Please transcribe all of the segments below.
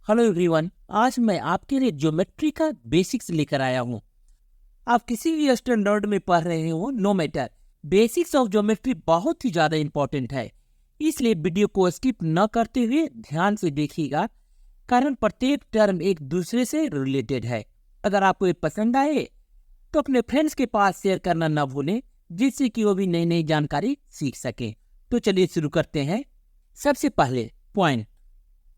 Hello everyone, आज मैं आपके लिए ज्योमेट्री का बेसिक्स लेकर आया हूँ। आप किसी भी स्टैंडर्ड में पढ़ रहे हो, no matter, basics of geometry बहुत ही ज़्यादा इंपॉर्टेंट है। इसलिए वीडियो को स्किप न करते हुए ध्यान से देखिएगा, कारण प्रत्येक टर्म एक दूसरे से रिलेटेड है। अगर आपको ये पसंद आए तो अपने फ्रेंड्स के पास शेयर करना न भूलें, जिससे कि वो भी नई नई जानकारी सीख सकें। तो चलिए शुरू करते हैं। सबसे पहले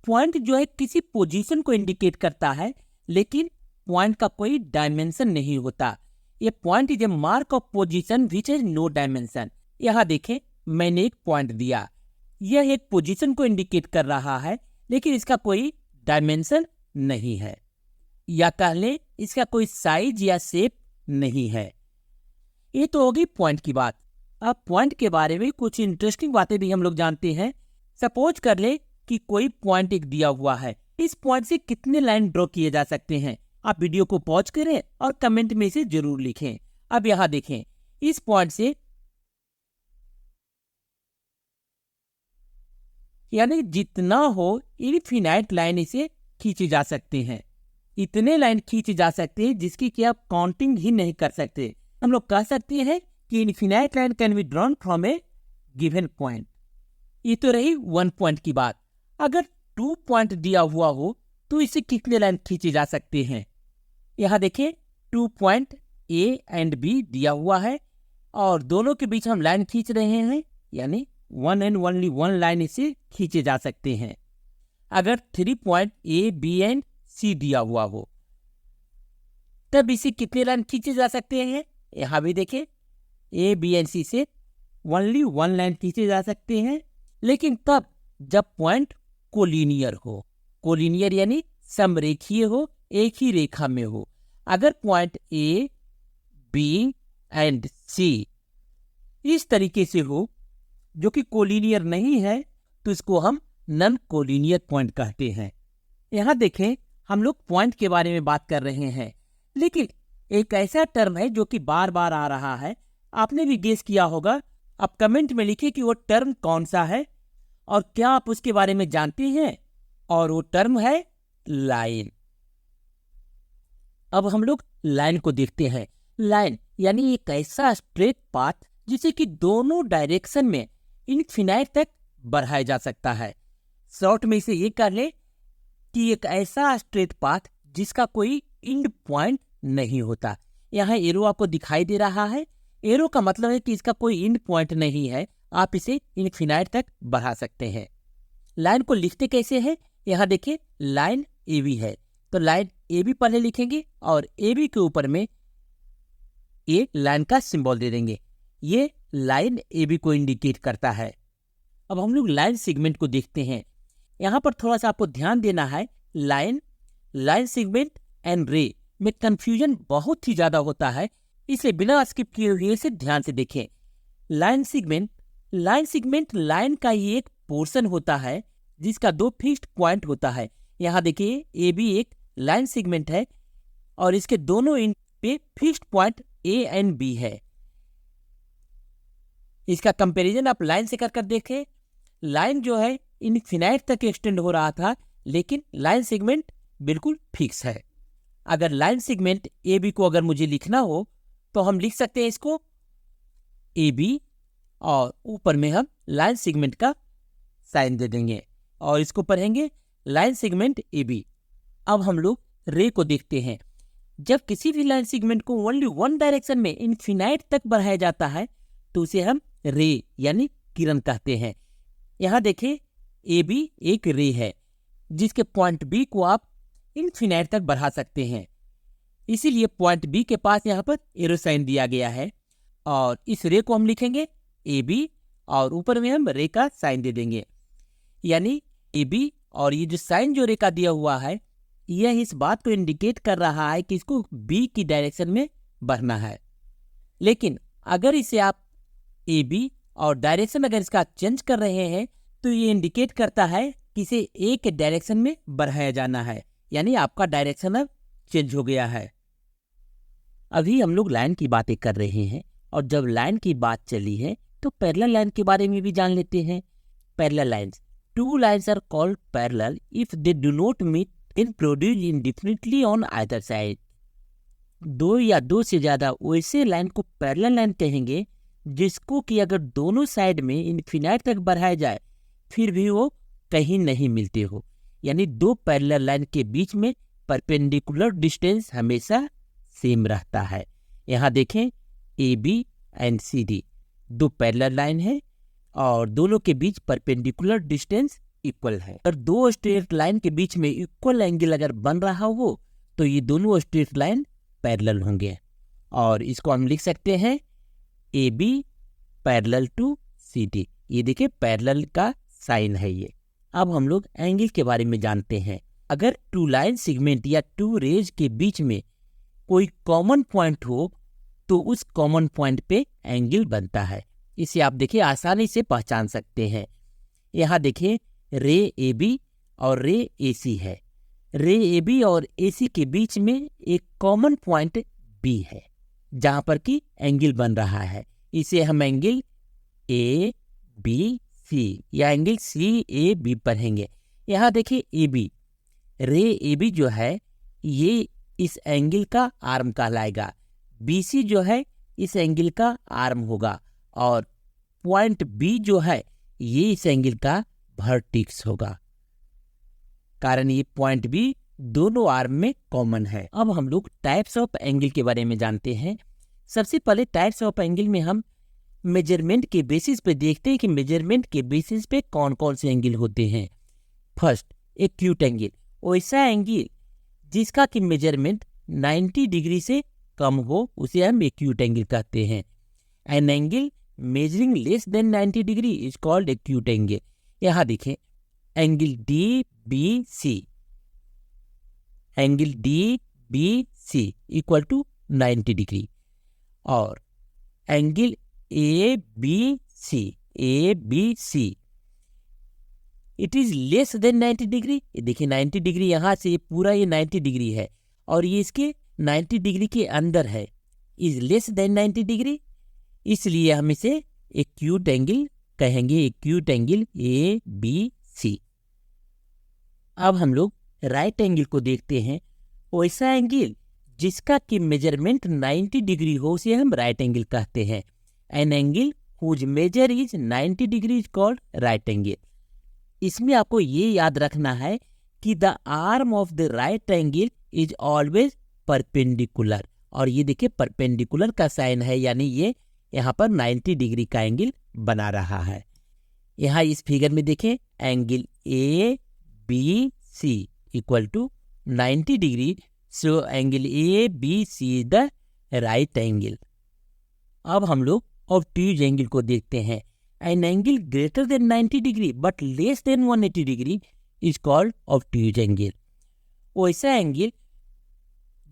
पॉइंट जो है किसी पोजीशन को इंडिकेट करता है, लेकिन पॉइंट का कोई डायमेंशन नहीं होता। ये point is a mark of position which has no dimension. यहाँ देखें, मैंने एक पॉइंट दिया, यह एक पोजीशन को इंडिकेट कर रहा है, लेकिन इसका कोई डायमेंशन नहीं है, या कह लें इसका कोई साइज या शेप नहीं है। ये तो होगी पॉइंट की बात। अब पॉइंट के बारे में कुछ इंटरेस्टिंग बातें भी हम लोग जानते हैं। सपोज कर ले कि कोई पॉइंट एक दिया हुआ है, इस पॉइंट से कितने लाइन ड्रॉ किए जा सकते हैं। आप वीडियो को पॉज करें और कमेंट में इसे जरूर लिखें। अब यहाँ देखें, इस पॉइंट से यानी जितना हो इनफिनाइट लाइन इसे खींची जा सकते हैं। इतने लाइन खींची जा सकते हैं जिसकी कि आप काउंटिंग ही नहीं कर सकते। हम लोग कह सकते हैं कि infinite line can be drawn from A given point. ये तो रही वन पॉइंट की बात। अगर 2 पॉइंट दिया हुआ हो तो इसे कितने लाइन खींचे जा सकते हैं। यहाँ देखिए, 2 पॉइंट ए एंड बी दिया हुआ है और दोनों के बीच हम लाइन खींच रहे हैं, यानी 1 एंड ओनली 1 लाइन इसे खींचे जा सकते हैं। अगर 3 पॉइंट ए बी एंड सी दिया हुआ हो तब इसे कितने लाइन खींचे जा सकते हैं। यहाँ भी देखें, ए बी एंड सी से ओनली 1 लाइन खींचे जा सकते हैं, लेकिन तब जब पॉइंट कोलिनियर हो। कोलिनियर यानी समरेखीय हो, एक ही रेखा में हो। अगर पॉइंट ए बी एंड सी इस तरीके से हो जो कि कोलिनियर नहीं है, तो इसको हम नॉन कोलिनियर पॉइंट कहते हैं। यहाँ देखें, हम लोग पॉइंट के बारे में बात कर रहे हैं, लेकिन एक ऐसा टर्म है जो कि बार बार आ रहा है। आपने भी गेस किया होगा। आप कमेंट में लिखिए कि वो टर्म कौन सा है और क्या आप उसके बारे में जानते हैं। और वो टर्म है लाइन। अब हम लोग लाइन को देखते हैं। लाइन यानी एक ऐसा स्ट्रेट पाथ जिसे कि दोनों डायरेक्शन में इनफिनाइट तक बढ़ाया जा सकता है। शॉर्ट में इसे ये कर ले कि एक ऐसा स्ट्रेट पाथ जिसका कोई एंड पॉइंट नहीं होता। यहाँ एरो आपको दिखाई दे रहा है। एरो का मतलब है कि इसका कोई एंड पॉइंट नहीं है, आप इसे इनफिनाइट तक बढ़ा सकते हैं। लाइन को लिखते कैसे हैं, यहाँ देखिए, लाइन ए बी है तो लाइन ए बी पहले लिखेंगे और ए बी के ऊपर में ये लाइन का सिंबल दे देंगे। ये लाइन ए बी को इंडिकेट करता है। अब हम लोग लाइन सेगमेंट को देखते हैं। यहाँ पर थोड़ा सा आपको ध्यान देना है। लाइन सेगमेंट एंड रे में कंफ्यूजन बहुत ही ज्यादा होता है, इसलिए बिना स्किप किए हुए से ध्यान से देखें। लाइन सेगमेंट लाइन का ही एक पोर्शन होता है जिसका 2 फिक्स्ड पॉइंट होता है। यहाँ देखिए, ए बी एक लाइन सेगमेंट है और इसके दोनों एंड पे fixed point A and B है। इसका कंपैरिजन आप लाइन से कर देखें। लाइन जो है इनफिनाइट तक एक्सटेंड हो रहा था, लेकिन लाइन सेगमेंट बिल्कुल फिक्स है। अगर लाइन सेगमेंट ए बी को अगर मुझे लिखना हो तो हम लिख सकते हैं इसको ए बी और ऊपर में हम लाइन सेगमेंट का साइन दे देंगे और इसको पढ़ेंगे लाइन सेगमेंट ए बी। अब हम लोग रे को देखते हैं। जब किसी भी लाइन सेगमेंट को ओनली 1 डायरेक्शन में इनफिनाइट तक बढ़ाया जाता है तो उसे हम रे यानी किरण कहते हैं। यहाँ देखें, ए बी एक रे है जिसके पॉइंट बी को आप इनफिनाइट तक बढ़ा सकते हैं। इसीलिए पॉइंट बी के पास यहाँ पर एरो साइन दिया गया है और इस रे को हम लिखेंगे ए बी और ऊपर में हम रे का साइन दे देंगे। यानी ए बी और ये जो साइन जो रे का दिया हुआ है, यह इस बात को इंडिकेट कर रहा है कि इसको बी की डायरेक्शन में बढ़ना है। लेकिन अगर इसे आप ए बी और डायरेक्शन अगर इसका चेंज कर रहे हैं तो ये इंडिकेट करता है कि इसे ए के डायरेक्शन में बढ़ाया जाना है, यानी आपका डायरेक्शन अब चेंज हो गया है। अभी हम लोग लाइन की बातें कर रहे हैं और जब लाइन की बात चली है तो पैरेलल लाइन के बारे में भी जान लेते हैं। Parallel lines, 2 lines are called parallel if they do not meet in produce indefinitely on either side. दो या दो से ज़्यादा वैसे लाइन को पैरेलल लाइन कहेंगे जिसको कि अगर दोनों साइड में इन्फिनाइट तक बढ़ाया जाए फिर भी वो कहीं नहीं मिलते हो। यानी दो पैरेलल लाइन के बीच में परपेंडिकुलर डिस्टेंस हमेशा सेम रहता है। यहाँ देखें A B and C D दो पैरेलल लाइन है और दोनों के बीच परपेंडिकुलर डिस्टेंस इक्वल है। अगर दो स्ट्रेट लाइन के बीच में इक्वल एंगल अगर बन रहा हो तो ये दोनों स्ट्रेट लाइन पैरेलल होंगे और इसको हम लिख सकते हैं A B parallel to C D. ये देखिए पैरेलल का साइन है ये। अब हम लोग एंगल के बारे में जानते हैं। अगर टू लाइन सेगमेंट या टू रेज के बीच में कोई कॉमन पॉइंट हो तो उस कॉमन पॉइंट पे एंगल बनता है। इसे आप देखिए आसानी से पहचान सकते हैं। यहाँ देखिए रे ए बी और रे ए सी है। रे ए बी और ए सी के बीच में एक कॉमन पॉइंट बी है जहाँ पर कि एंगल बन रहा है। इसे हम एंगल ए बी सी या एंगल सी ए बी पढ़ेंगे। यहाँ देखिए ए बी, रे ए बी जो है ये इस एंगल का आर्म कहलाएगा। बी सी जो है इस एंगल का आर्म होगा और पॉइंट बी जो है ये इस एंगल का वर्टेक्स होगा, कारण ये पॉइंट बी दोनों आर्म में कॉमन है। अब हम लोग टाइप्स ऑफ एंगल के बारे में जानते हैं। सबसे पहले टाइप्स ऑफ एंगल में हम मेजरमेंट के बेसिस पे देखते हैं कि मेजरमेंट के बेसिस पे कौन कौन से एंगल होते हैं। फर्स्ट एक्यूट एंगल, वैसा एंगल जिसका कि मेजरमेंट 90 डिग्री से कम हो उसे हम एक्यूट एंगल कहते हैं। An angle measuring less than 90 degree is called acute angle. यहाँ देखें angle D B C, angle D B C equal to 90 degree और angle A B C it is less than 90 degree. देखिए 90 degree यहाँ से पूरा ये 90 degree है और ये इसके 90 डिग्री के अंदर है, इज लेस देन 90 डिग्री, इसलिए हम इसे एक्यूट एंगल कहेंगे, acute angle A B C. अब हम लोग राइट एंगल को देखते हैं। वैसा एंगल जिसका कि मेजरमेंट 90 डिग्री हो उसे हम राइट एंगल कहते हैं। An angle whose measure is 90 degree is called right angle. इसमें आपको ये याद रखना है कि the arm of the right angle is always perpendicular, और ये देखिए परपेंडिकुलर का साइन है, यानी ये यहाँ पर 90 डिग्री का एंगल बना रहा है। यहाँ इस फिगर में देखें angle A B C equal to 90 degree, so angle A B C is the right angle. अब हम लोग ऑब्ट्यूज एंगल को देखते हैं। An angle greater than 90 degree but less than 180 degree is called obtuse angle. वैसा angle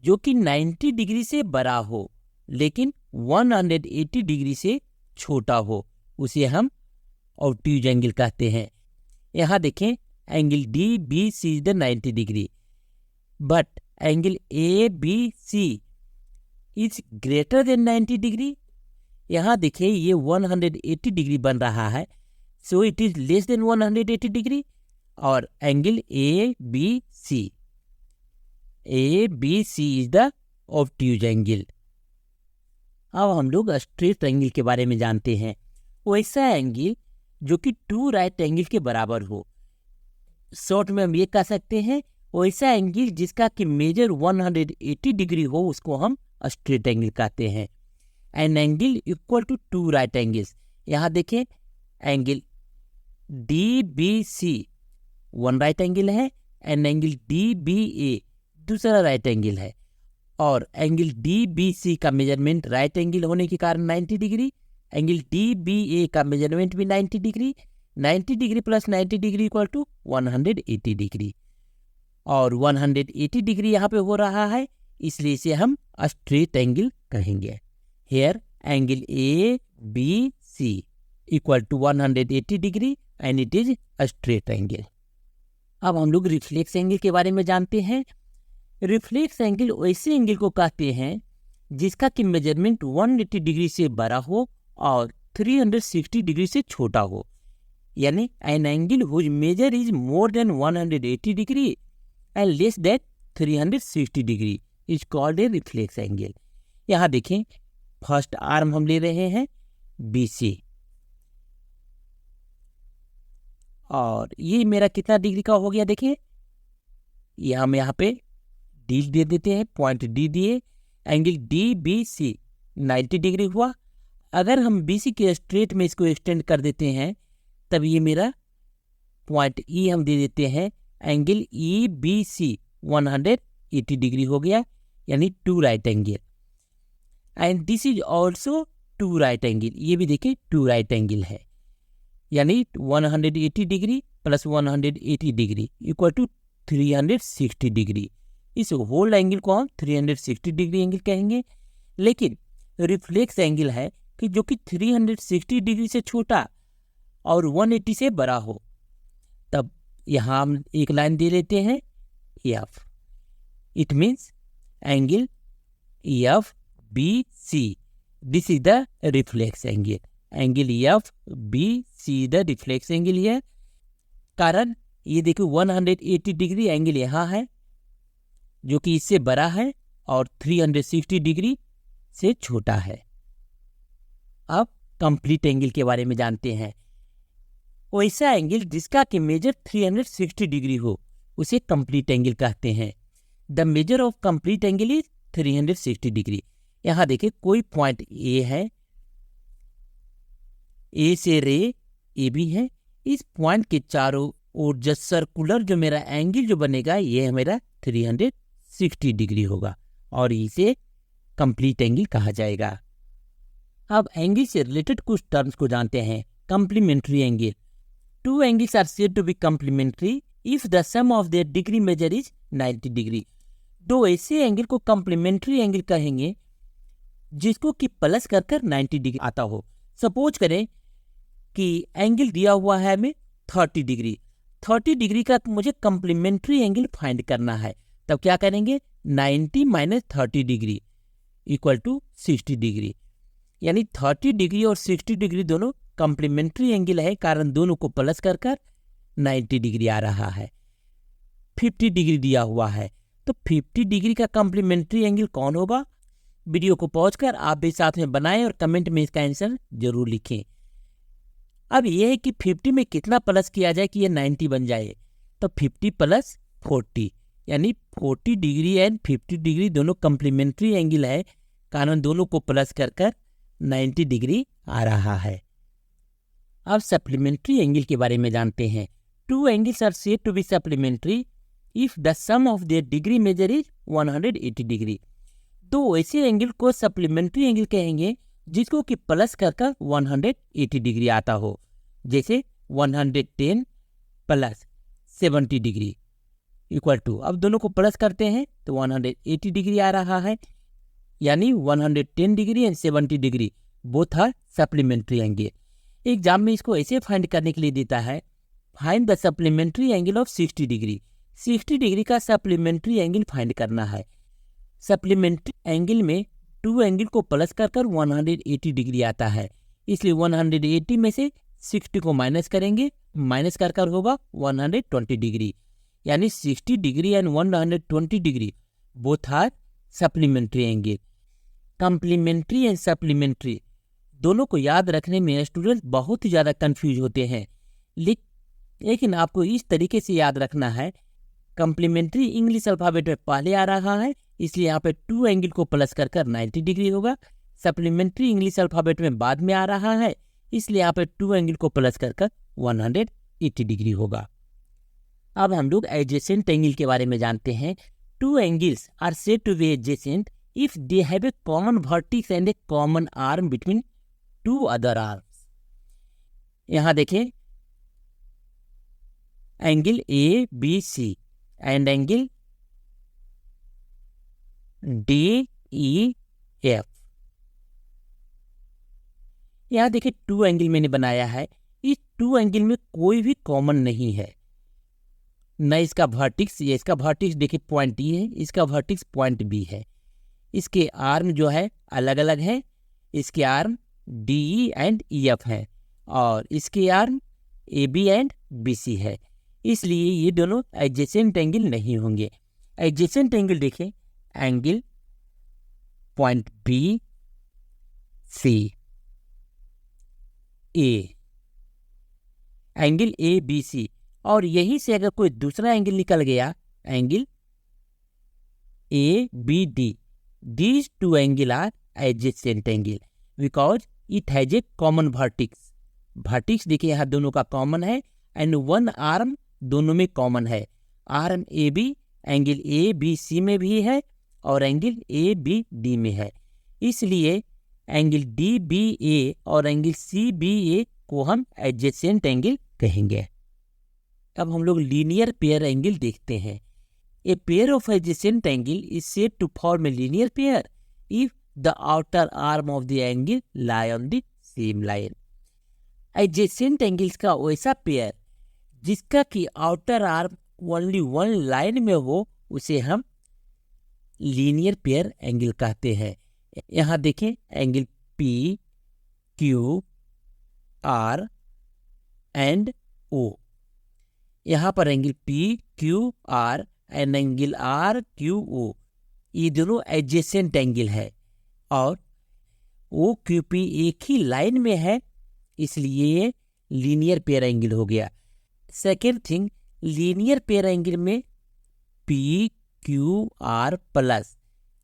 जो कि 90 degree से बड़ा हो लेकिन 180 डिग्री से छोटा हो उसे हम ऑब्ट्यूज एंगल कहते हैं। यहाँ देखें angle D B C is the 90 degree but angle A B C is greater than 90 degree. यहाँ देखिए ये 180 डिग्री बन रहा है, so it is less than 180 degree. और angle A B C is the obtuse angle. अब हम लोग स्ट्रेट एंगल के बारे में जानते हैं। वैसा एंगल जो कि टू राइट एंगल के बराबर हो, शॉर्ट में हम ये कह सकते हैं वैसा एंगल जिसका कि मेजर 180 डिग्री हो उसको हम स्ट्रेट एंगल कहते हैं। An angle equal to two right angles, यहाँ देखें angle D B C one right angle है, and angle D B A दूसरा राइट एंगल है, और एंगल डी बी सी का मेजरमेंट राइट एंगल होने के कारण 90 degree, angle D B A का मेजरमेंट भी 90 degree, 90 degree plus 90 degree equal to 180 degree, और 180 डिग्री यहाँ पे हो रहा है इसलिए इसे हम स्ट्रेट एंगल कहेंगे। Here angle A B C equal to 180 degree and it is straight angle. अब हम लोग रिफ्लेक्स एंगल के बारे में जानते हैं। रिफ्लेक्स एंगल वैसे एंगल को कहते हैं जिसका कि मेजरमेंट 180 डिग्री से बड़ा हो और 360 डिग्री से छोटा हो, यानी an angle whose measure is more than 180 degree and less than 360 degree is called a reflex angle. यहाँ देखें, फर्स्ट आर्म हम ले रहे हैं BC, और ये मेरा कितना डिग्री का हो गया, देखिए हम यहाँ पे डी दे देते हैं, पॉइंट डी दिए, एंगल DBC 90 डिग्री हुआ। अगर हम BC के स्ट्रेट में इसको एक्सटेंड कर देते हैं तब ये मेरा पॉइंट E हम दे देते हैं, एंगल EBC 180 डिग्री हो गया, यानी 2 right angle. And this is also 2 right angle, ये भी देखिए 2 राइट एंगल है, यानी 180 degree plus 180 degree equal to 360 degree. इस होल एंगल को हम 360 डिग्री एंगल कहेंगे। लेकिन रिफ्लेक्स एंगल है कि जो कि 360 डिग्री से छोटा और 180 से बड़ा हो, तब यहाँ हम एक लाइन दे लेते हैं F। It means angle FBC, this is the reflex angle. Angle FBC the reflex angle है। कारण ये देखो 180 डिग्री एंगल यहाँ है जो कि इससे बड़ा है और 360 डिग्री से छोटा है। अब कंप्लीट एंगल के बारे में जानते हैं। वैसा एंगल जिसका कि मेजर 360 डिग्री हो उसे कंप्लीट एंगल कहते हैं। The measure of complete angle is 360 degree. यहाँ देखिए कोई पॉइंट A है, A से रे AB है, इस पॉइंट के चारों ओर जो सर्कुलर जो मेरा एंगल जो बनेगा ये मेरा 360 डिग्री होगा और इसे कंप्लीट एंगल कहा जाएगा। अब एंगल से रिलेटेड कुछ टर्म्स को जानते हैं। Complementary angle, 2 angles are said to be complementary if the sum of their degree measure is 90 degree. 2 ऐसे एंगल को कंप्लीमेंट्री एंगल कहेंगे जिसको कि प्लस कर 90 डिग्री आता हो। सपोज करें कि एंगल दिया हुआ है हमें 30 डिग्री, 30 डिग्री का मुझे कंप्लीमेंट्री एंगल फाइंड करना है, तब क्या करेंगे 90 minus 30 degree equal to 60 degree, यानी 30 डिग्री और 60 डिग्री दोनों कंप्लीमेंट्री एंगल है, कारण दोनों को प्लस कर 90 डिग्री आ रहा है। 50 डिग्री दिया हुआ है तो 50 डिग्री का कंप्लीमेंट्री एंगल कौन होगा? वीडियो को पॉज कर आप भी साथ में बनाएं और कमेंट में इसका आंसर जरूर लिखें। अब यह है कि 50 में कितना प्लस किया जाए कि ये 90 बन जाए, तो 50 प्लस 40 यानी 40 डिग्री एंड 50 डिग्री दोनों कंप्लीमेंट्री एंगल है, कारण दोनों को प्लस कर 90 डिग्री आ रहा है। अब सप्लीमेंट्री एंगल के बारे में जानते हैं। 2 angles are said to be supplementary if the sum of their degree measure is 180 degree. 2 ऐसे एंगल को सप्लीमेंट्री एंगल कहेंगे जिसको कि प्लस कर 180 डिग्री आता हो, जैसे 110 प्लस 70 डिग्री इक्वल टू, अब दोनों को प्लस करते हैं तो 180 डिग्री आ रहा है, यानी 110 degree and 70 degree both are supplementary angle. Exam में इसको ऐसे फाइंड करने के लिए देता है, find the supplementary angle of 60 degree. 60 degree का सप्लीमेंट्री एंगल फाइंड करना है। सप्लीमेंट्री एंगल में 2 एंगल को प्लस कर 180 डिग्री आता है, इसलिए 180 में से 60 को माइनस करेंगे, माइनस कर होगा 120 डिग्री, यानी 60 degree and 120 degree both are supplementary angle. Complementary and supplementary दोनों को याद रखने में स्टूडेंट बहुत ही ज़्यादा कंफ्यूज होते हैं, लेकिन आपको इस तरीके से याद रखना है। कंप्लीमेंट्री इंग्लिश अल्फाबेट में पहले आ रहा है, इसलिए यहाँ पे 2 एंगल को प्लस कर 90 डिग्री होगा। सप्लीमेंट्री इंग्लिश अल्फाबेट में बाद में आ रहा है, इसलिए यहाँ पे 2 एंगल को प्लस कर 180 डिग्री होगा। अब हम लोग एडजेसेंट एंगल के बारे में जानते हैं। 2 angles are said to be adjacent if they have a common vertex and a common arm between 2 other arms. यहाँ देखें, angle ABC and angle DEF। यहाँ देखिए 2 एंगल मैंने बनाया है, इस 2 एंगल में कोई भी कॉमन नहीं है, न इसका वर्टेक्स, ये इसका वर्टेक्स देखिए पॉइंट E है, इसका वर्टेक्स पॉइंट B है। इसके आर्म जो है अलग अलग है, इसके आर्म DE एंड EF है और इसके आर्म AB एंड BC है। इसलिए ये दोनों एडजेसेंट एंगल नहीं होंगे। एडजेसेंट एंगल देखें, angle point B C A, angle A B C, और यहीं से अगर कोई दूसरा एंगल निकल गया, angle A B D, these two angles are adjacent angle because it has a common vertex. vertex देखिए यहाँ दोनों का कॉमन है, एंड वन आर्म दोनों में कॉमन है। Arm A B angle A B C में भी है और एंगल ए बी डी में है, इसलिए एंगल डी बी ए और एंगल सी बी ए को हम एडजेसेंट एंगल कहेंगे। अब हम लोग लीनियर पेयर एंगल देखते हैं। A pair of adjacent angle is said to form a linear pair if the outer arm of the angle lie on the same line. Adjacent angles का वैसा pair जिसका कि outer arm only one line में हो, उसे हम linear pair angle कहते हैं। यहाँ देखें, angle P Q R and O, यहाँ पर angle P Q R and angle R Q O, ये दोनों एडजेसेंट एंगल है और ओ क्यू पी एक ही लाइन में है, इसलिए लीनियर पेयर एंगल हो गया। Second thing, linear pair angle में P Q R plus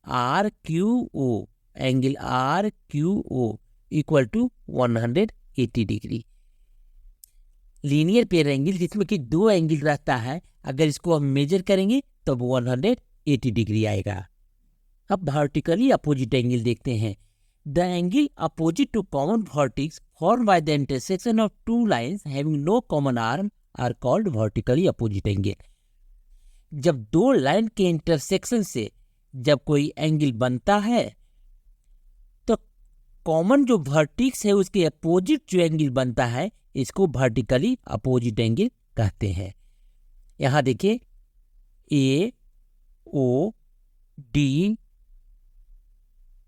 R Q O, angle R Q O equal to 180 degree. Linear pair angle जिसमें कि दो एंगल रहता है, अगर इसको हम मेजर करेंगे तो 180 डिग्री आएगा। अब वर्टिकली अपोजिट एंगल देखते हैं। The angle opposite to common vertex form by the intersection of two lines having no common arm are called vertically opposite angle. जब दो लाइन के इंटरसेक्शन से जब कोई एंगल बनता है तो कॉमन जो वर्टेक्स है उसके अपोजिट जो एंगल बनता है, इसको वर्टिकली अपोजिट एंगल कहते हैं। यहाँ देखिए, ए ओ डी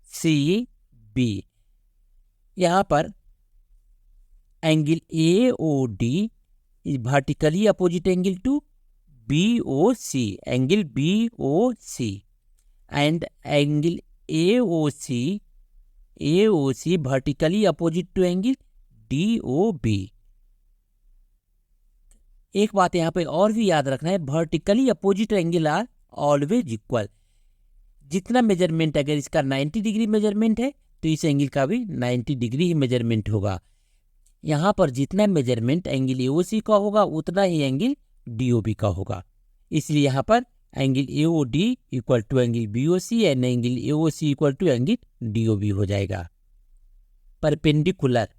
सी बी, यहाँ पर angle A O D is vertically opposite angle to B O C, angle B O C, and angle A O C vertically opposite to angle D O B. एक बात यहाँ पे और भी याद रखना है, vertically opposite angle are always equal. जितना मेजरमेंट, अगर इसका 90 डिग्री मेजरमेंट है तो इस एंगल का भी 90 डिग्री ही मेजरमेंट होगा। यहाँ पर जितना मेजरमेंट एंगल एओसी का होगा उतना ही एंगल डीओबी का होगा, इसलिए यहाँ पर angle AOD equal to angle BOC and angle AOC equal to angle DOB हो जाएगा। Perpendicular,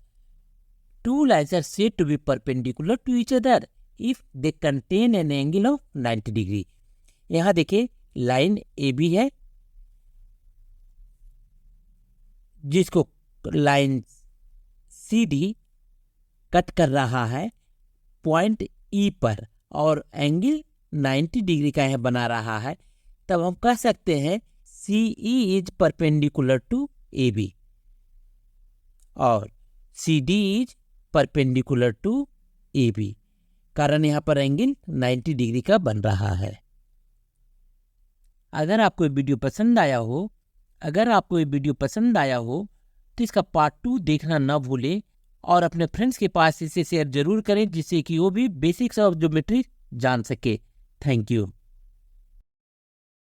two lines are said to be perpendicular to each other if they contain an angle of 90 degree. यहाँ देखिए, line A B है जिसको line C D cut कर रहा है point ई पर और एंगल 90 डिग्री का यह बना रहा है, तब हम कह सकते हैं C E is perpendicular to A B और C D is perpendicular to A B, कारण यहाँ पर एंगल 90 डिग्री का बन रहा है। अगर आपको ये वीडियो पसंद आया हो तो इसका पार्ट 2 देखना ना भूलें और अपने फ्रेंड्स के पास इसे शेयर जरूर करें, जिससे कि वो भी बेसिक्स ऑफ ज्योमेट्री जान सके। Thank you.